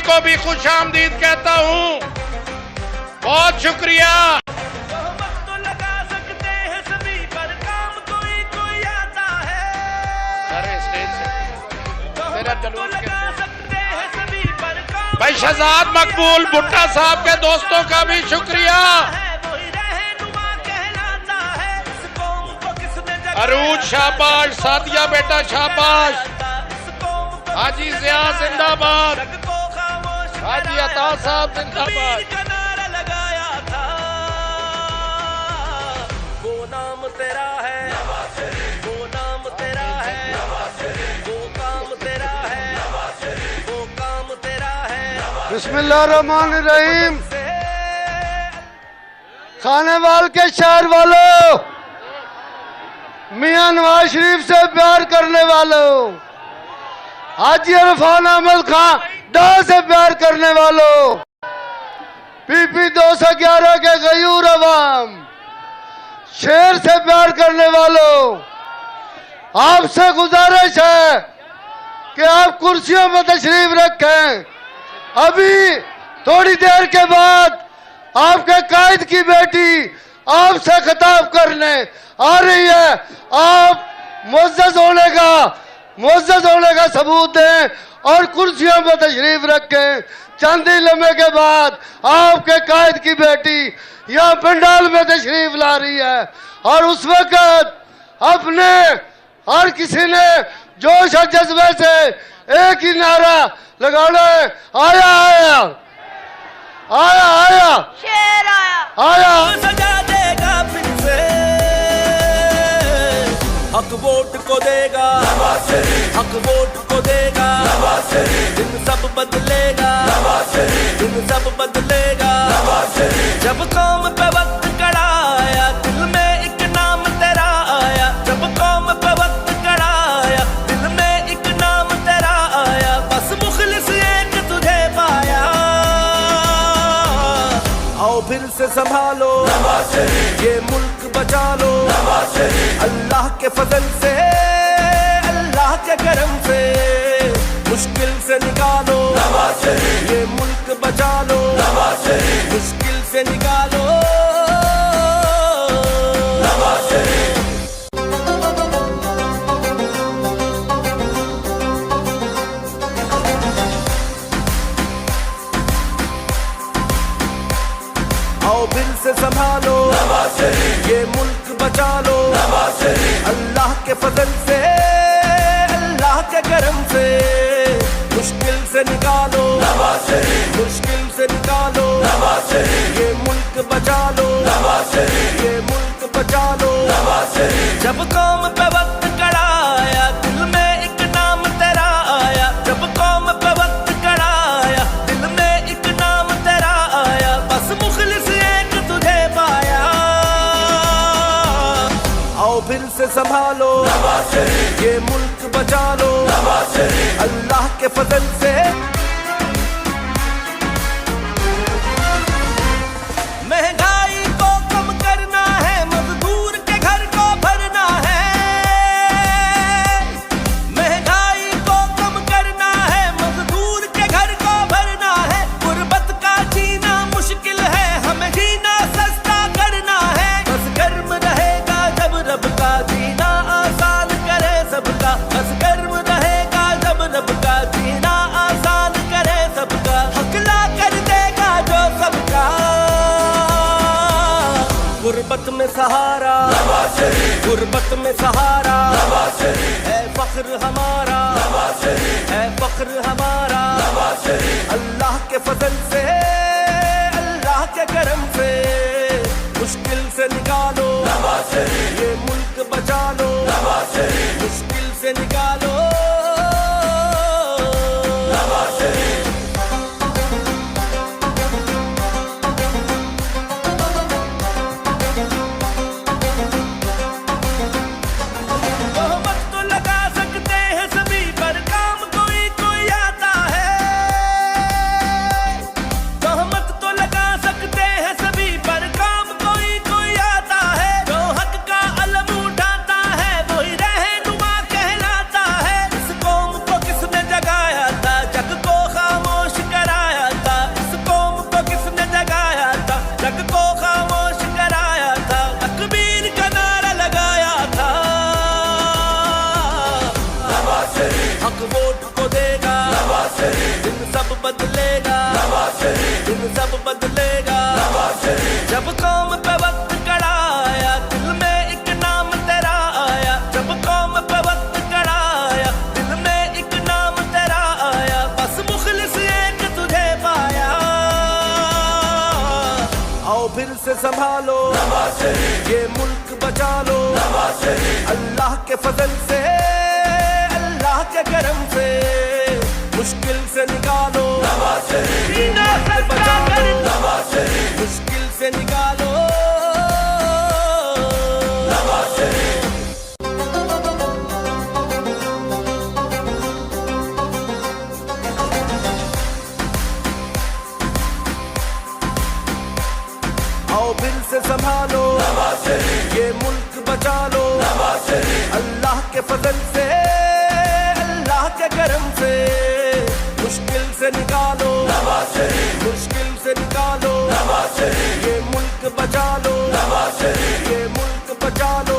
को भी खुश आमदीद कहता हूं। बहुत शुक्रिया। तो लगा सकते हैं सभी पर काम कोई कोई आता है। सारे स्टेज से मेरा जलूस लगा सकते हैं सभी पर काम। भाई शहजाद मकबूल भुट्टा साहब के दोस्तों का भी शुक्रिया। अरूज शाबाश, सादिया बेटा शाबाश, हाजी जिया जिंदाबाद, हाजी अता साहब जिंदाबाद। वो नाम तेरा है, वो नाम तेरा है, वो काम तेरा है, वो काम तेरा है। बिस्मिल्लाहिर्रहमानिर्रहीम। खानेवाल के शहर वालों, मियां नवाज शरीफ से प्यार करने वालों, हाजी इरफान अहमद खान डा से प्यार करने वालों, पीपी 211 के गयूर अवाम, शेर से प्यार करने वालों, आपसे गुजारिश है कि आप कुर्सियों में तशरीफ रखें। अभी थोड़ी देर के बाद आपके कायद की बेटी आपसे खिताब करने आ रही है। आप मुअज़्ज़ज़ होने का सबूत दें और कुर्सियों पर तशरीफ रखें। चंद ही लम्हे के बाद आपके कायद की बेटी यहाँ पंडाल में तशरीफ ला रही है और उस वक्त अपने हर किसी ने जोश और जज्बे से एक ही नारा लगाना है, आया आया आया आया शेर आया आया। सजा देगा फिर से, हक वोट को देगा, हक वोट को देगा, दिन सब बदलेगा, दिन सब बदलेगा। जब कौम पे वक्त कड़ा आया, दिल में एक नाम तेरा आया। जब कौम पे वक्त कड़ा आया, दिल में एक नाम तेरा आया। बस मुखलिस एक तुझे पाया। आओ फिर से संभालो, ये मुल्क बचा लो, अल्लाह के फजल से, अल्लाह के करम से, मुश्किल से निकालो, ये मुल्क बचा लो, मुश्किल से निकालो। आओ फिर से संभालो, ये मुल्क बचा लो, अल्लाह के फजल से, अल्लाह के करम से, मुश्किल से निकालो, मुश्किल से निकालो, ये मुल्क बचा लो, ये मुल्क बचा लो। जब कौम पे वक्त कड़ा आया, दिल में एक नाम तेरा आया। जब कौम पे वक्त कड़ा आया, दिल में एक नाम तेरा आया। बस मुखलिस एक तुझे पाया। आओ फिर से संभालो, ये मुल्क बचा लो, अल्लाह के फजल से। महंगाई को कम करना है, मजदूर के घर को भरना है। महंगाई को कम करना है, मजदूर के घर को भरना है। गुर्बत का जीना मुश्किल है, हमें जीना सस्ता करना है। बस गर्म रहेगा जब रब का जीना आसान करे सबका। बस गर्म रहेगा जब रब का जीना आसान करे सबका। हकला कर देगा जो सबका। गुर्बत में सहारा, गुर्बत में सहारा, है फख्र हमारा, है फख्र हमारा। अल्लाह के फजल से, अल्लाह के करम से, मुश्किल से निकालो, ये मुल्क बचा लो, मुश्किल से निकालो। तो लगा सकते हैं सभी पर काम कोई कोई आता है। बदलेगा, दिन सब बदलेगा। जब कौम पे वक्त कड़ा आया, दिल में एक नाम तेरा आया। जब कौम पे वक्त कड़ा आया, दिल में एक नाम तेरा आया। बस मुखलिस एक तुझे पाया। आओ फिर से संभालो, ये मुल्क बचा लो। अल्लाह के फजल से, अल्लाह के करम से, मुश्किल से निकालो, ये मुल्क बचा लो, मुश्किल से निकालो। आओ फिर से संभालो, ये मुल्क बचा लो। अल्लाह के फजल से, अल्लाह के करम से, मुश्किल से निकालो, मुश्किल से निकालो। ये मुल्क बचा लो, ये मुल्क बचा लो।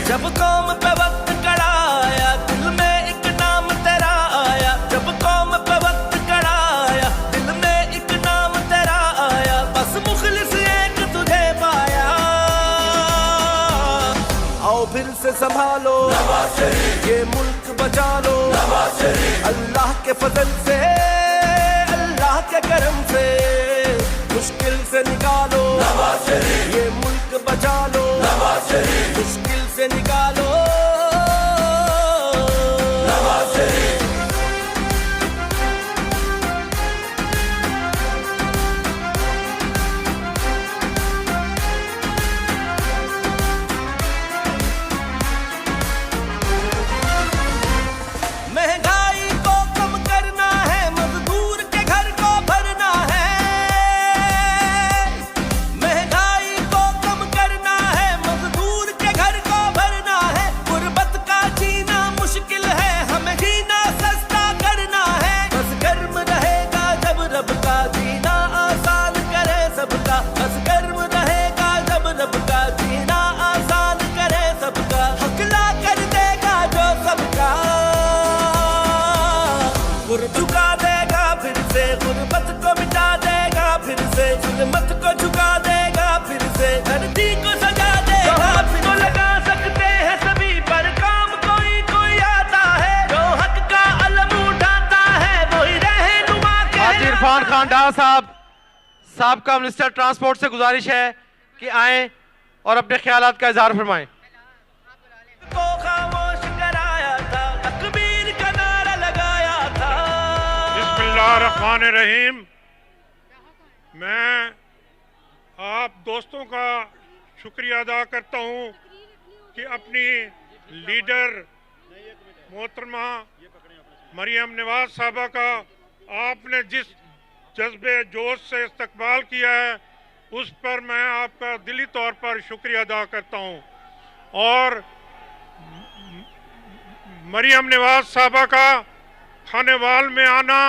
जब कौम पे वक्त कड़ा आया, दिल में एक नाम तेरा आया। जब कौम पे वक्त कड़ा आया, दिल में एक नाम तेरा आया। बस मुखलिस एक तुझे पाया। आओ फिर से संभालो, ये मुल्क बचा लो। अल्लाह के फजल से, अल्लाह के करम से, मुश्किल से निकालो, ये मुल्क बचा लो, मुश्किल से निकालो। महंगाई को कम करना है, मजदूर के घर को भरना है। महंगाई को कम करना है, मजदूर के घर को भरना है। गुर्बत का जीना मुश्किल है, हमें जीना सस्ता करना है। बस गर्म रहेगा जब रब का जीना आसान करे सबका। बस गर्म रहेगा जब रब का जीना आसान करे सबका। हकला कर देगा जो सबका, गुर झुका देगा फिर से। गुर्बत को मिटा देगा फिर से, जुल्मत को झुका देगा फिर से। धरती को सजा देगा फिर से। लगा सकते हैं सभी पर काम, कोई कोई आता है जो हक का अलम उठाता है, वही रहनुमा हाजी इरफान खान डार साहब का मिनिस्टर ट्रांसपोर्ट से गुजारिश है कि आएं और अपने ख्यालात का इजहार फरमाएं। को खामोश कराया था, तकबीर का नारा लगाया था। बिस्मिल्लाहिर्रहमानिर्रहीम। मैं आप दोस्तों का शुक्रिया अदा करता हूं कि अपनी लीडर मोहतरमा मरियम नवाज साहबा का आपने जिस जज्बे जोश से इस्तकबाल किया है, उस पर मैं आपका दिली तौर पर शुक्रिया अदा करता हूं। और मरियम नवाज साहबा का खानेवाल में आना,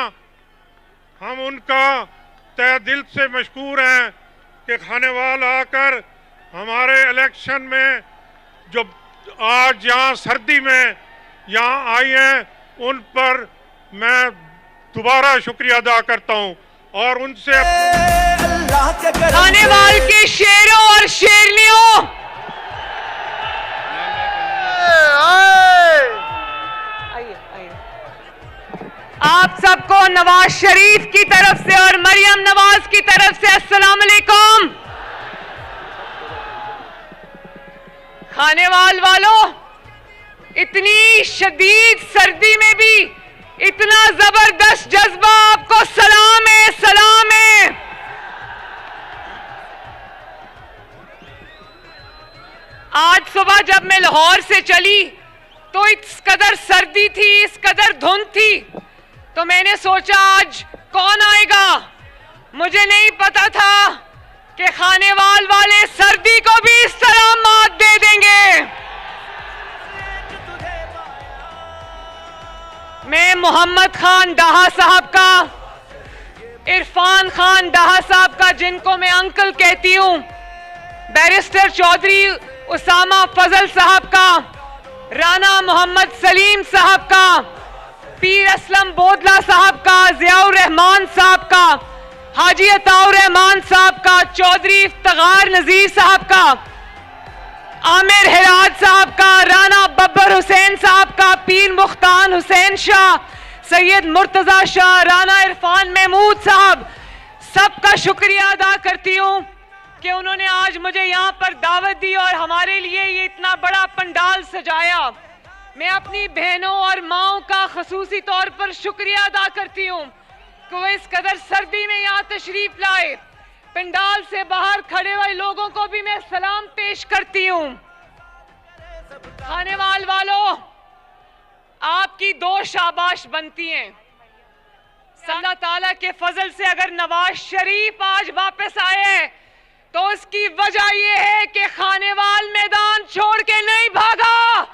हम उनका तहे दिल से मशकूर हैं कि खानेवाल आकर हमारे इलेक्शन में जो आज यहाँ सर्दी में यहाँ आई हैं, उन पर मैं दोबारा शुक्रिया अदा करता हूँ। और उनसे खानेवाल के शेरों और शेरनियों, आप सबको नवाज शरीफ की तरफ से और मरियम नवाज की तरफ से अस्सलाम वालेकुम। खानेवाल वालों, इतनी शदीद सर्दी में भी इतना जबरदस्त जज्बा, आपको सलाम है, सलाम है। आज सुबह जब मैं लाहौर से चली तो इस कदर सर्दी थी, इस कदर धुंध थी, तो मैंने सोचा आज कौन आएगा। मुझे नहीं पता था कि खानेवाल वाले सर्दी को भी इस तरह मात दे देंगे। मैं मोहम्मद खान डाहा साहब का, इरफान खान डाहा साहब का, जिनको मैं अंकल कहती हूँ, बैरिस्टर चौधरी उसामा फजल साहब का, राना मोहम्मद सलीम साहब का, पीर असलम बोदला साहब का, जियाउर रहमान का, हाजी अताउर रहमान साहब का, चौधरी इफ्तिखार नजीर साहब का, आमिर हेराज साहब का, राना बब्बर हुसैन साहब का, पीर मुख्तार हुसैन शाह, सैयद मुर्तजा शाह, राना इरफान महमूद साहब, सबका शुक्रिया अदा करती हूँ कि उन्होंने आज मुझे यहाँ पर दावत दी और हमारे लिए ये इतना बड़ा पंडाल सजाया। मैं अपनी बहनों और माओं का खसूसी तौर पर शुक्रिया अदा करती हूँ कि वो इस कदर सर्दी में यहाँ तशरीफ लाए। पंडाल से बाहर खड़े हुए लोगों को भी मैं सलाम पेश करती हूँ। खानेवाल वालों, आपकी दो शाबाश बनती हैं। अल्लाह ताला के फजल से अगर नवाज शरीफ आज वापस आए तो उसकी वजह यह है कि खानेवाल मैदान छोड़ के नहीं भागा।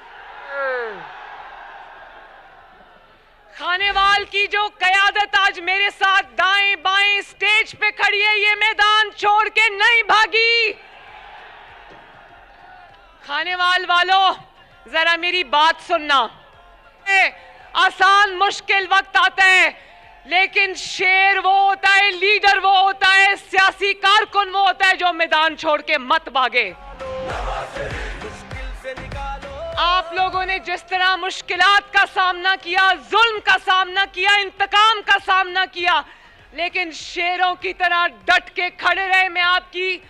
खानेवाल की जो कयादत आज मेरे साथ दाएं बाएं स्टेज पे खड़ी है, ये मैदान छोड़ के नहीं भागी। खानेवाल वालों, जरा मेरी बात सुनना। आसान मुश्किल वक्त आता है, लेकिन शेर वो होता है, लीडर वो होता है, सियासी कारकुन वो होता है जो मैदान छोड़ के मत भागे। आप लोगों ने जिस तरह मुश्किलात का सामना किया, जुल्म का सामना किया, इंतकाम का सामना किया, लेकिन शेरों की तरह डट के खड़े रहे। मैं आपकी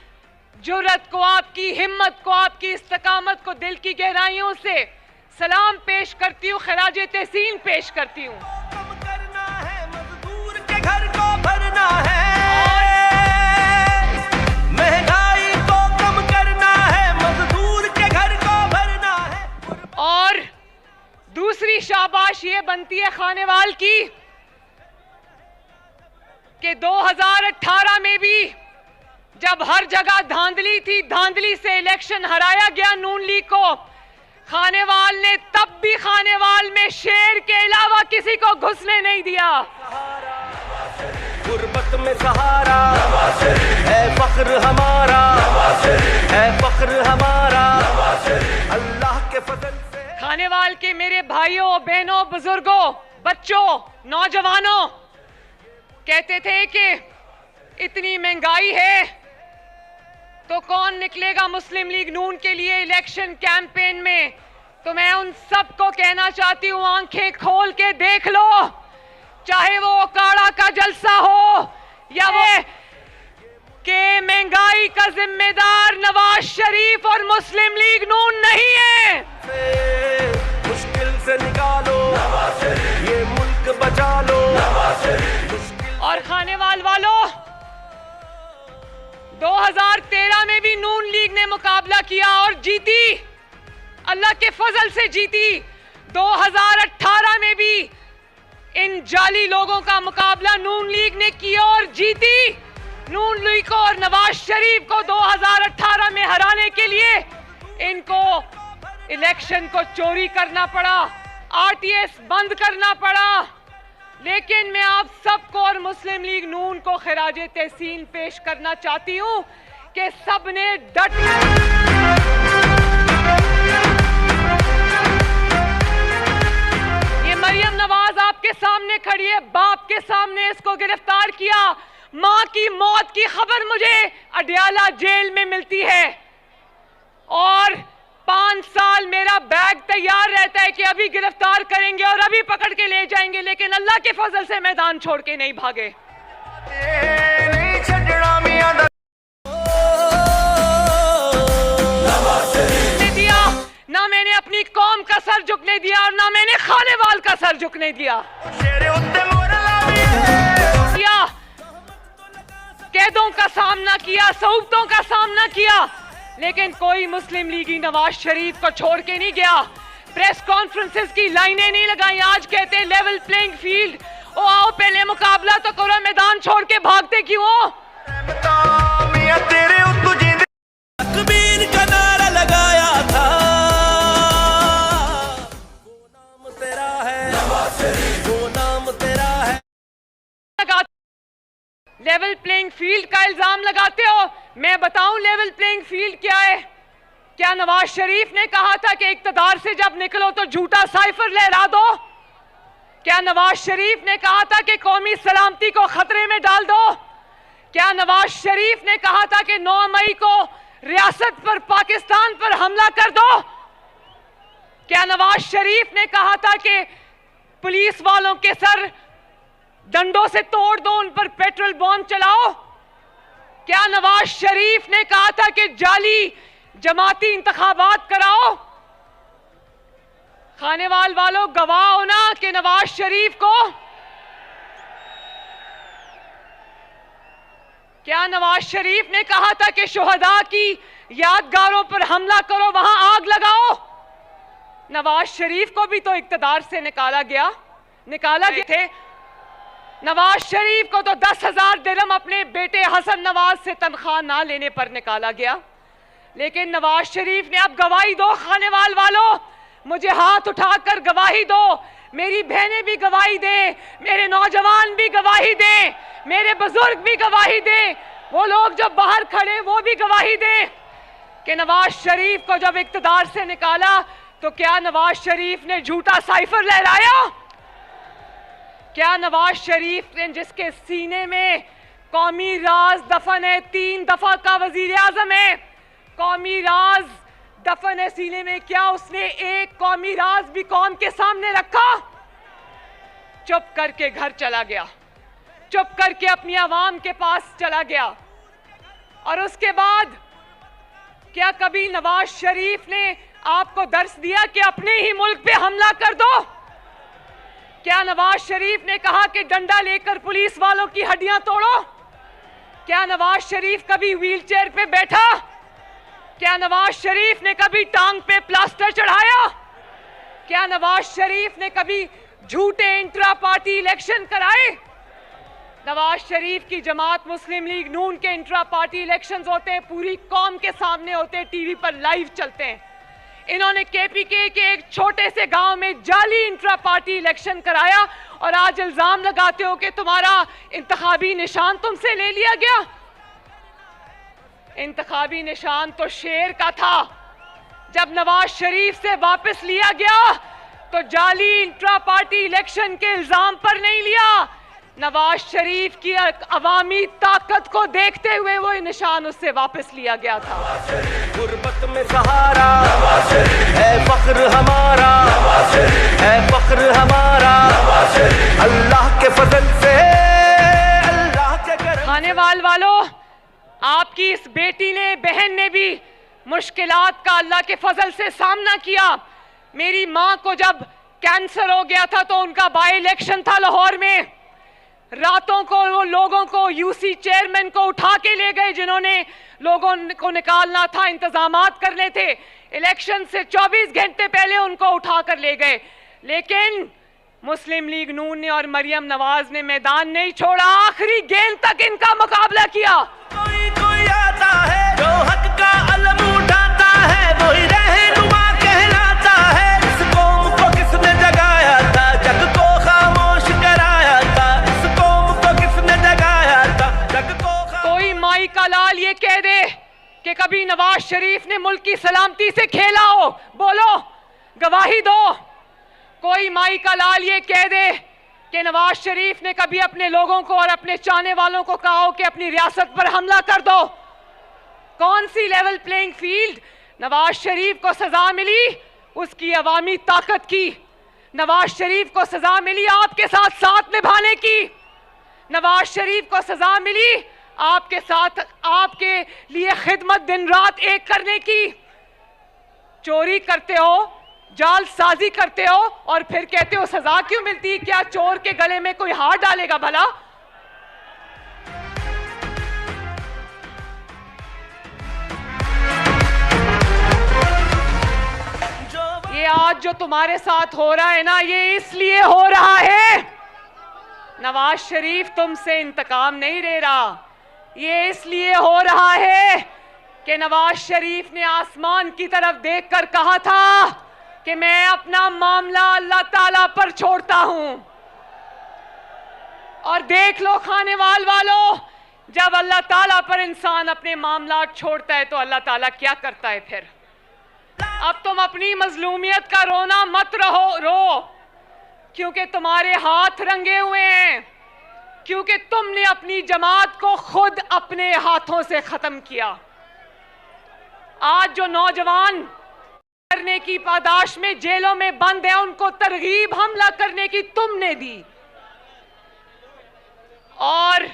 जुर्रत को, आपकी हिम्मत को, आपकी इस्तकामत को दिल की गहराइयों से सलाम पेश करती हूँ, खराज तहसीन पेश करती हूँ। घर को भरना है, महंगाई को कम करना है, मजदूर के घर को भरना है। और दूसरी शाबाश ये बनती है खानेवाल की कि 2018 में भी जब हर जगह धांधली थी, धांधली से इलेक्शन हराया गया नून लीग को, खानेवाल ने तब भी खानेवाल में शेर के अलावा किसी को घुसने नहीं दिया। गुर्बत में सहारा है फख्र हमारा, है फख्र हमारा, अल्लाह के फजल से। खानेवाल के मेरे भाइयों बहनों बुजुर्गों बच्चों नौजवानों कहते थे कि इतनी महंगाई है तो कौन निकलेगा मुस्लिम लीग नून के लिए इलेक्शन कैंपेन में। तो मैं उन सबको कहना चाहती हूँ, आंखें खोल के देख लो, चाहे वो अखाड़ा का जलसा हो या वो के महंगाई का जिम्मेदार नवाज शरीफ और मुस्लिम लीग नून नहीं है। मुश्किल से निकालो ये मुल्क बचा लो। और खानेवाल वालों, 2013 में भी नून लीग ने मुकाबला किया और जीती, अल्लाह के फजल से जीती। 2018 में भी इन जाली लोगों का मुकाबला नून लीग ने किया और जीती। नून लीग को और नवाज शरीफ को 2018 में हराने के लिए इनको इलेक्शन को चोरी करना पड़ा, आरटीएस बंद करना पड़ा। लेकिन मैं आप सबको और मुस्लिम लीग नून को खिराज तहसीन पेश करना चाहती हूं कि सबने डट ये मरियम नवाज आपके सामने खड़ी है, बाप के सामने इसको गिरफ्तार किया। मां की मौत की खबर मुझे अडयाला जेल में मिलती है और 5 साल मेरा बैग तैयार रहता है कि अभी गिरफ्तार करेंगे और अभी पकड़ के ले जाएंगे, लेकिन अल्लाह के फजल से मैदान छोड़ के नहीं भागे। दिया ना मैंने अपनी कौम का सर झुकने दिया और ना मैंने खानेवाल का सर झुकने दिया। कैदों का सामना किया, सऊबतों का सामना किया, लेकिन कोई मुस्लिम लीगी नवाज शरीफ को छोड़ के नहीं गया। प्रेस कॉन्फ्रेंसेस की लाइनें नहीं लगाई। आज कहते हैं लेवल प्लेइंग फील्ड। ओ आओ पहले मुकाबला तो करो, मैदान छोड़ के भागते क्यों हो? तकबीर का नारा लगाया था, वो नाम तेरा है, वो नाम तेरा है। लेवल प्लेइंग फील्ड का इल्जाम लगाते हो। मैं बताऊं लेवल प्लेइंग फील्ड क्या है? क्या नवाज शरीफ ने कहा था कि इक्तदार से जब निकलो तो झूठा साइफर लहरा दो? क्या नवाज शरीफ ने कहा था कि कौमी सलामती को खतरे में डाल दो? क्या नवाज शरीफ ने कहा था कि 9 मई को रियासत पर पाकिस्तान पर हमला कर दो? क्या नवाज शरीफ ने कहा था कि पुलिस वालों के सर डंडों से तोड़ दो, उन पर पेट्रोल बॉम्ब चलाओ? क्या नवाज शरीफ ने कहा था कि जाली जमाती इंतखाबात कराओ? खानेवाल वालों, गवाह हो ना कि नवाज शरीफ को, क्या नवाज शरीफ ने कहा था कि शुहदा की यादगारों पर हमला करो, वहां आग लगाओ? नवाज शरीफ को भी तो इक्तदार से निकाला गए थे। नवाज शरीफ को तो 10,000 दिरहम अपने बेटे हसन नवाज से तनख्वाह ना लेने पर निकाला गया। लेकिन नवाज शरीफ ने अब गवाही दो। खानेवाल वालों, मुझे हाथ उठाकर गवाही दो, मेरी बहनें भी गवाही दे, मेरे नौजवान भी गवाही दे, मेरे बुजुर्ग भी गवाही दे, वो लोग जो बाहर खड़े वो भी गवाही दे कि नवाज शरीफ को जब इक्तदार से निकाला तो क्या नवाज शरीफ ने झूठा साइफर लहराया? क्या नवाज शरीफ ने, जिसके सीने में कौमी राज दफन है, 3 दफा का वजीर आजम है, कौमी राज दफन है सीने में, क्या उसने एक कौमी राज भी कौम के सामने रखा? चुप करके घर चला गया, चुप करके अपनी आवाम के पास चला गया। और उसके बाद क्या कभी नवाज शरीफ ने आपको दर्स दिया कि अपने ही मुल्क पे हमला कर दो? क्या नवाज शरीफ ने कहा कि डंडा लेकर पुलिस वालों की हड्डियां तोड़ो? क्या नवाज शरीफ कभी व्हीलचेयर पे बैठा? क्या नवाज शरीफ ने कभी टांग पे प्लास्टर चढ़ाया? क्या नवाज शरीफ ने कभी झूठे इंट्रा पार्टी इलेक्शन कराए? नवाज शरीफ की जमात मुस्लिम लीग नून के इंट्रा पार्टी इलेक्शंस होते हैं, पूरी कौम के सामने होते हैं, टीवी पर लाइव चलते हैं। इन्होंने केपीके के एक छोटे से गांव में जाली इंट्रा पार्टी इलेक्शन कराया और आज इल्जाम लगाते हो कि तुम्हारा इंतखाबी निशान तुमसे ले लिया गया। इंतखाबी निशान तो शेर का था। जब नवाज शरीफ से वापस लिया गया तो जाली इंट्रा पार्टी इलेक्शन के इल्जाम पर नहीं लिया, नवाज शरीफ की अवामी ताकत को देखते हुए वो निशान उससे वापस लिया गया था। गुर्बत में सहारा है फख्र हमारा, है फख्र हमारा, अल्लाह के फजल से, अल्लाह के करम। खानेवाल वालों, आपकी इस बेटी ने, बहन ने भी मुश्किलात का अल्लाह के फजल से सामना किया। मेरी माँ को जब कैंसर हो गया था तो उनका बाई इलेक्शन था लाहौर में। रातों को वो लोगों को, यूसी चेयरमैन को उठा के ले गए जिन्होंने लोगों को निकालना था, इंतजामात करने थे। इलेक्शन से 24 घंटे पहले उनको उठा कर ले गए। लेकिन मुस्लिम लीग नून ने और मरियम नवाज ने मैदान नहीं छोड़ा, आखिरी गेंद तक इनका मुकाबला किया। कोई आता है जो हक का अलम उठाता है, वही रहनुमा कहलाता है। इस कौम को किसने जगाया था, जग को खामोश कराया था। इस कौम को किसने जगाया था, जग को कोई माई का लाल ये कह दे कि कभी नवाज शरीफ ने मुल्क की सलामती से खेला हो, बोलो, गवाही दो। कोई माई का लाल ये कह दे कि नवाज शरीफ ने कभी अपने लोगों को और अपने चाहने वालों को कहा हो कि अपनी रियासत पर हमला कर दो? कौन सी level playing field? Nawaz Sharif को सजा मिली उसकी अवामी ताकत की। नवाज शरीफ को सजा मिली आपके साथ साथ निभाने की। नवाज शरीफ को सजा मिली आपके साथ, आपके लिए खिदमत दिन रात एक करने की। चोरी करते हो, जालसाजी करते हो और फिर कहते हो सजा क्यों मिलती? क्या चोर के गले में कोई हाथ डालेगा भला? ये आज जो तुम्हारे साथ हो रहा है ना, ये इसलिए हो रहा है, नवाज शरीफ तुमसे इंतकाम नहीं ले रहा। ये इसलिए हो रहा है कि नवाज शरीफ ने आसमान की तरफ देखकर कहा था कि मैं अपना मामला अल्लाह ताला पर छोड़ता हूं। और देख लो खानेवाल वालों, जब अल्लाह ताला पर इंसान अपने मामला छोड़ता है तो अल्लाह ताला क्या करता है फिर? अब तुम अपनी मजलूमियत का रोना मत रो। क्योंकि तुम्हारे हाथ रंगे हुए हैं, क्योंकि तुमने अपनी जमात को खुद अपने हाथों से खत्म किया। आज जो नौजवान करने की पादाश में जेलों में बंद है, उनको तरगीब हमला करने की तुमने दी। और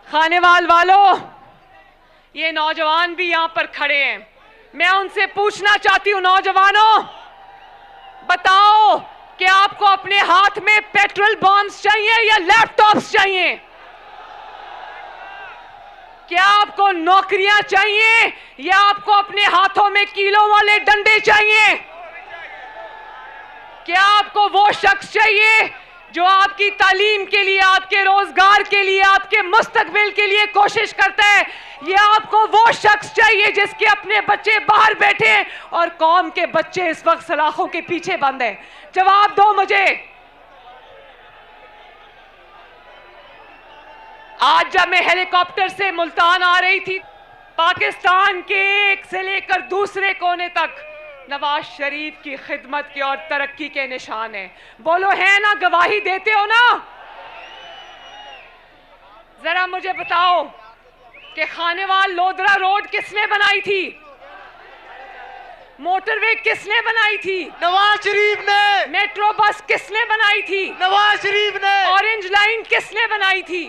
खानेवाल वालों, ये नौजवान भी यहां पर खड़े हैं, मैं उनसे पूछना चाहती हूं, नौजवानों बताओ कि आपको अपने हाथ में पेट्रोल बॉम्ब्स चाहिए या लैपटॉप्स चाहिए? क्या आपको नौकरियां चाहिए या आपको अपने हाथों में कीलों वाले डंडे चाहिए? क्या आपको वो शख्स चाहिए जो आपकी तालीम के लिए, आपके रोजगार के लिए, आपके मुस्तकबिल के लिए कोशिश करता है, या आपको वो शख्स चाहिए जिसके अपने बच्चे बाहर बैठे हैं और कौम के बच्चे इस वक्त सलाखों के पीछे बंद हैं? जवाब दो मुझे। आज जब मैं हेलीकॉप्टर से मुल्तान आ रही थी, पाकिस्तान के एक से लेकर दूसरे कोने तक नवाज शरीफ की खिदमत के और तरक्की के निशान हैं। बोलो है ना, गवाही देते हो ना? जरा मुझे बताओ कि खानेवाल लोधरा रोड किसने बनाई थी? मोटरवे किसने बनाई थी? नवाज शरीफ ने। मेट्रो बस किसने बनाई थी? नवाज शरीफ ने। ऑरेंज लाइन किसने बनाई थी?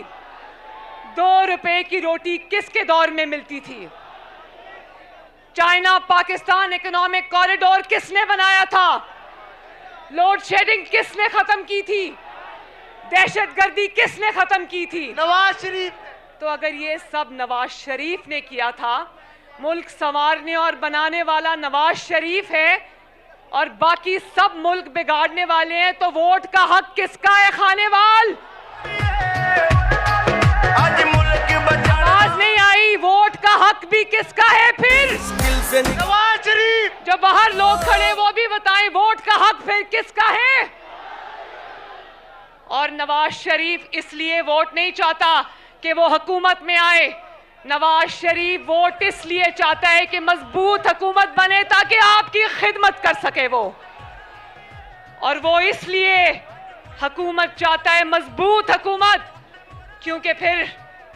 2 रुपए की रोटी किसके दौर में मिलती थी? चाइना पाकिस्तान इकोनॉमिक कॉरिडोर किसने बनाया था? लोड शेडिंग किसने खत्म की थी? दहशतगर्दी किसने खत्म की थी? नवाज शरीफ। तो अगर ये सब नवाज शरीफ ने किया था, मुल्क संवारने और बनाने वाला नवाज शरीफ है और बाकी सब मुल्क बिगाड़ने वाले हैं, तो वोट का हक किसका है खानेवाल? आवाज नहीं आई, वोट का हक भी किसका है फिर? नवाज शरीफ। जो बाहर लोग खड़े वो भी बताएं, वोट का हक फिर किसका है? और नवाज शरीफ इसलिए वोट नहीं चाहता कि वो हुकूमत में आए। नवाज शरीफ वोट इसलिए चाहता है कि मजबूत हुकूमत बने ताकि आपकी खिदमत कर सके वो। और वो इसलिए हुकूमत चाहता है, मजबूत हुकूमत, क्योंकि फिर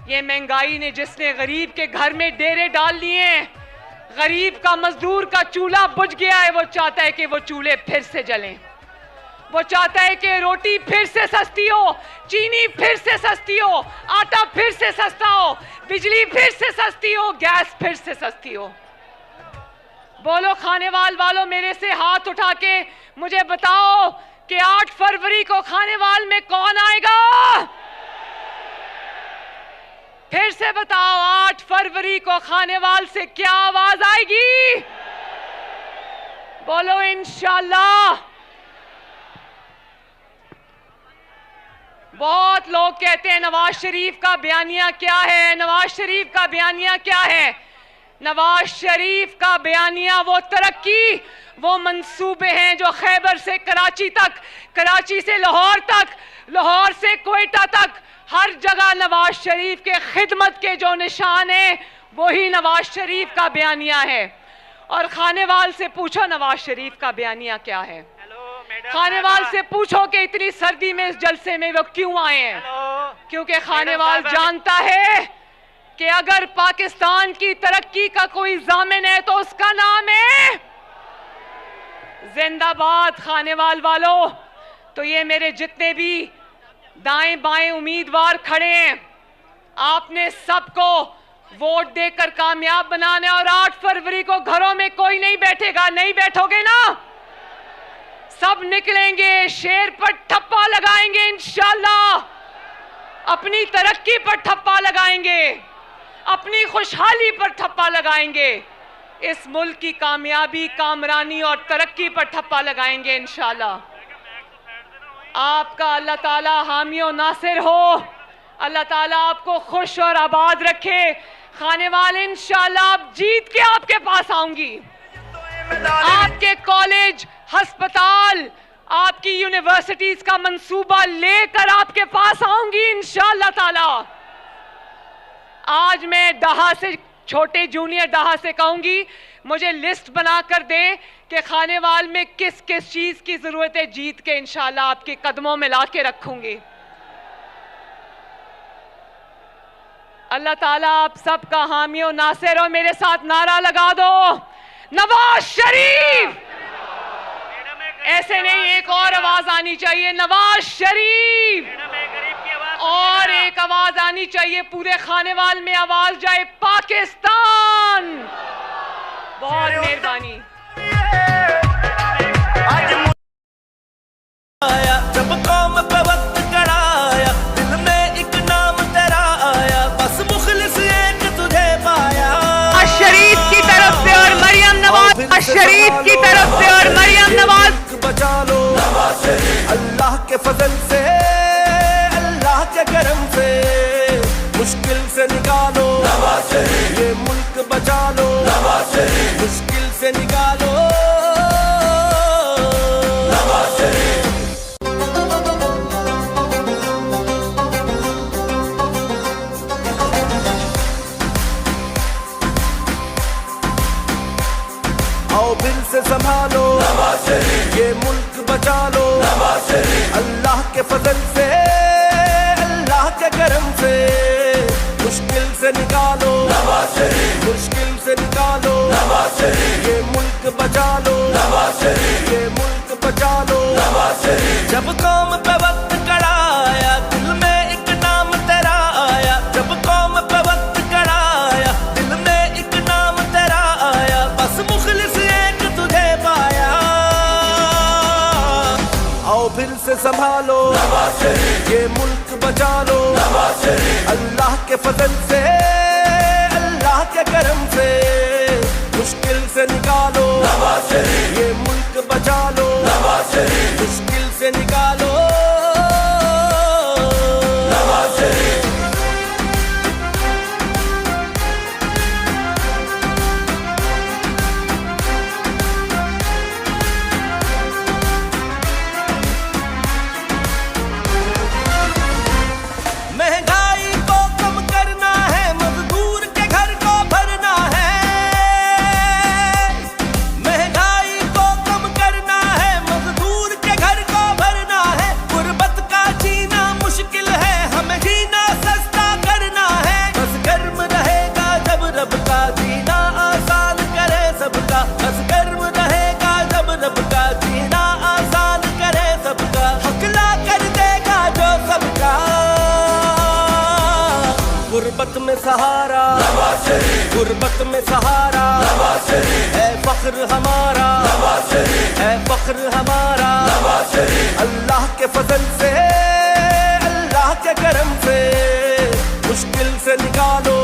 ये महंगाई ने जिसने गरीब के घर में डेरे डाल लिए हैं, गरीब का मजदूर का चूल्हा बुझ गया है, वो चाहता है कि वो चूल्हे फिर से जलें। वो चाहता है कि रोटी फिर से सस्ती हो, चीनी फिर से सस्ती हो, आटा फिर से सस्ता हो, बिजली फिर से सस्ती हो, गैस फिर से सस्ती हो। बोलो खानेवाल वालों, मेरे से हाथ उठा के मुझे बताओ कि 8 फरवरी को खानेवाल में कौन आएगा? फिर से बताओ, 8 फरवरी को खानेवाल से क्या आवाज आएगी? बोलो इंशाल्लाह। बहुत लोग कहते हैं नवाज शरीफ का बयानिया क्या है, नवाज शरीफ का बयानिया क्या है? नवाज शरीफ का बयानिया वो तरक्की, वो मंसूबे हैं जो खैबर से कराची तक, कराची से लाहौर तक, लाहौर से कोयटा तक, हर जगह नवाज शरीफ के खिदमत के जो निशान हैं, वही नवाज शरीफ का बयानिया है। और खानेवाल से पूछो नवाज शरीफ का बयानिया क्या है। खानेवाल से पूछो कि इतनी सर्दी में इस जलसे में वो क्यों आए हैं। क्योंकि खानेवाल जानता है कि अगर पाकिस्तान की तरक्की का कोई जामिन है तो उसका नाम है जिंदाबाद। खानेवाल वालों, तो ये मेरे जितने भी दाएं बाएं उम्मीदवार खड़े हैं, आपने सबको वोट देकर कामयाब बनाना है। और 8 फरवरी को घरों में कोई नहीं बैठेगा, नहीं बैठोगे ना? सब निकलेंगे, शेर पर ठप्पा लगाएंगे इंशाल्लाह, अपनी तरक्की पर ठप्पा लगाएंगे, अपनी खुशहाली पर ठप्पा लगाएंगे, इस मुल्क की कामयाबी, कामरानी और तरक्की पर ठप्पा लगाएंगे इंशाल्लाह। आपका अल्लाह ताला हामी और नासिर हो, अल्लाह ताला आपको खुश और आबाद रखे। खानेवाल इंशाल्लाह आप जीत के आपके पास आऊंगी, आपके कॉलेज, अस्पताल, आपकी यूनिवर्सिटीज का मंसूबा लेकर आपके पास आऊंगी इंशाअल्लाह ताला। आज मैं दहा से छोटे जूनियर दाहा से कहूंगी, मुझे लिस्ट बनाकर दे कि खानेवाल में किस किस चीज की जरूरत है, जीत के इंशाल्लाह आपके कदमों में ला के रखूंगी। अल्लाह ताला आप सबका हामी और नासिर हो। मेरे साथ नारा लगा दो, नवाज शरीफ। ऐसे नहीं, एक और आवाज आनी चाहिए, नवाज शरीफ। और एक आवाज आनी चाहिए, पूरे खानेवाल में आवाज जाए, पाकिस्तान। बहुत मेहरबानी। जब कौम पे वक्त कराया, दिल में एक नाम तेरा आया, बस मुखलिस एक तुझे पाया। शरीफ की तरफ से और मरियम नवाज, शरीफ की तरफ से और मरियम नवाज। बचा लो अल्लाह के फजल से, अल्लाह के करम से, मुश्किल से निकालो ये मुल्क बचा लो, मुश्किल से निकालो। आओ दिल से संभालो ये मुल्क बचा लो, अल्लाह के फजल से, अल्लाह के करम से, मुश्किल से निकालो, मुश्किल से निकालो ये मुल्क बचा लो, ये मुल्क बचा लो। जब कौम पे वक्त कराया, दिल में एक नाम तेरा आया, जब कौम पे वक्त कराया, दिल में एक नाम तेरा आया, बस मुखलिस एक तुझे पाया। आओ फिर से संभालो ये मुल्क बचा लो, अल्लाह के फजल से, अल्लाह के करम से, मुश्किल से निकालो ये मुल्क बचा लो, मुश्किल से निकालो। महंगाई को कम करना है, मजदूर के घर को भरना है। महंगाई को कम करना है, मजदूर के घर को भरना है। गुर्बत का जीना मुश्किल है, हमें जीना सस्ता करना है। बस गर्म रहेगा जब रब का जीना आसान करे सबका, बस गर्म रहेगा जब रब का जीना आसान करे सबका। हकला कर देगा जो सबका, गुर्बत में सहारा, गुर्बत में सहारा है फख्र हमारा, है फख्र हमारा। अल्लाह के फजल से, अल्लाह के करम से, मुश्किल से निकालो